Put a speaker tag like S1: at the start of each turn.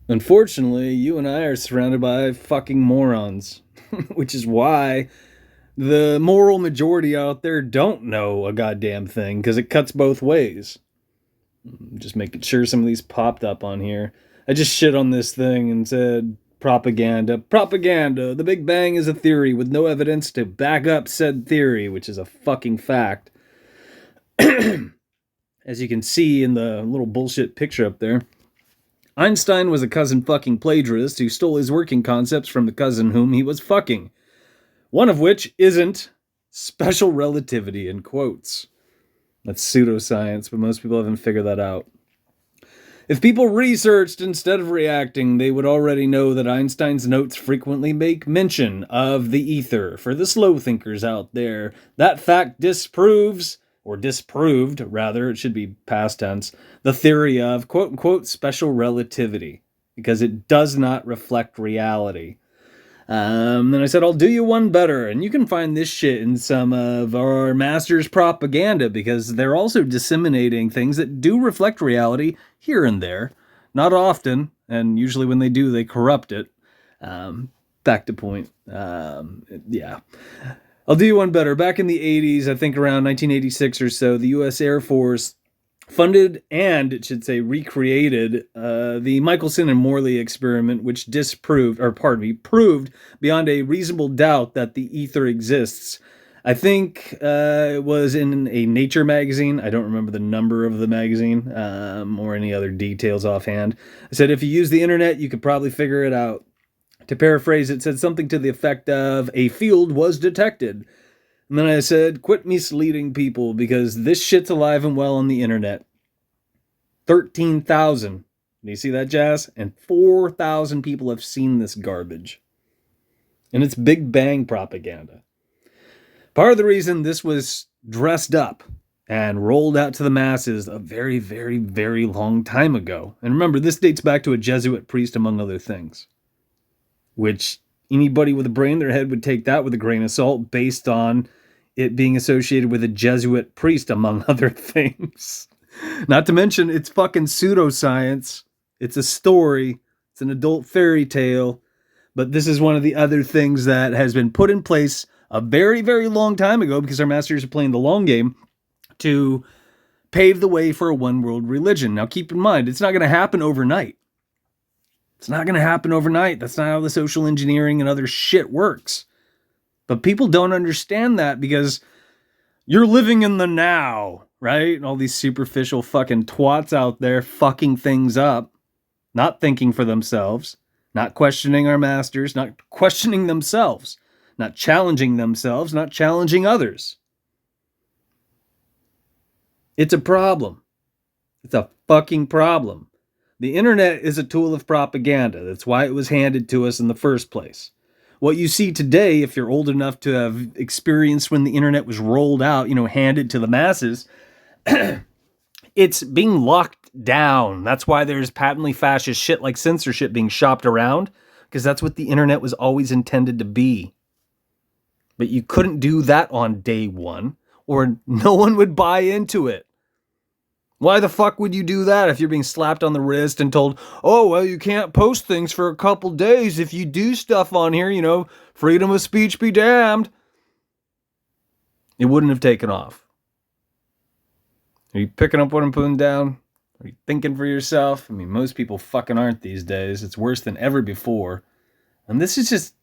S1: Unfortunately, you and I are surrounded by fucking morons, which is why the moral majority out there don't know a goddamn thing, because it cuts both ways. Just making sure some of these popped up on here. I just shit on this thing and said propaganda. Propaganda. The Big Bang is a theory with no evidence to back up said theory, which is a fucking fact. As you can see in the little bullshit picture up there, Einstein was a cousin fucking plagiarist who stole his working concepts from the cousin whom he was fucking. One of which isn't special relativity, in quotes. That's pseudoscience, but most people haven't figured that out. If people researched instead of reacting, they would already know that Einstein's notes frequently make mention of the ether. For the slow thinkers out there, that fact disproves, or disproved, rather, it should be past tense, the theory of quote unquote special relativity, because it does not reflect reality. Then I said, I'll do you one better. And you can find this shit in some of our master's propaganda because they're also disseminating things that do reflect reality here and there. Not often, and usually when they do, they corrupt it. Back to point. Yeah. I'll do you one better. Back in the 80s, I think around 1986 or so, the U.S. Air Force funded and, it should say, recreated the Michelson and Morley experiment, which proved beyond a reasonable doubt that the ether exists. I think it was in a Nature magazine. I don't remember the number of the magazine or any other details offhand. I said, if you use the internet, you could probably figure it out. To paraphrase, it said something to the effect of, a field was detected. And then I said, quit misleading people because this shit's alive and well on the internet. 13,000. Do you see that, Jazz? And 4,000 people have seen this garbage. And it's Big Bang propaganda. Part of the reason this was dressed up and rolled out to the masses a very, very, very long time ago. And remember, this dates back to a Jesuit priest, among other things, which anybody with a brain in their head would take that with a grain of salt based on it being associated with a Jesuit priest, among other things. Not to mention, it's fucking pseudoscience. It's a story. It's an adult fairy tale. But this is one of the other things that has been put in place a very, very long time ago because our masters are playing the long game to pave the way for a one world religion. Now, keep in mind, it's not going to happen overnight. It's not going to happen overnight. That's not how the social engineering and other shit works. But people don't understand that because you're living in the now, right? All these superficial fucking twats out there fucking things up, not thinking for themselves, not questioning our masters, not questioning themselves, not challenging themselves, not challenging others. It's a problem. It's a fucking problem. The internet is a tool of propaganda. That's why it was handed to us in the first place. What you see today, if you're old enough to have experienced when the internet was rolled out, handed to the masses, it's being locked down. That's why there's patently fascist shit like censorship being shopped around, because that's what the internet was always intended to be. But you couldn't do that on day one, or no one would buy into it. Why the fuck would you do that if you're being slapped on the wrist and told, oh, well, you can't post things for a couple days if you do stuff on here, freedom of speech be damned? It wouldn't have taken off. Are you picking up what I'm putting down? Are you thinking for yourself? I mean, most people fucking aren't these days. It's worse than ever before. And this is just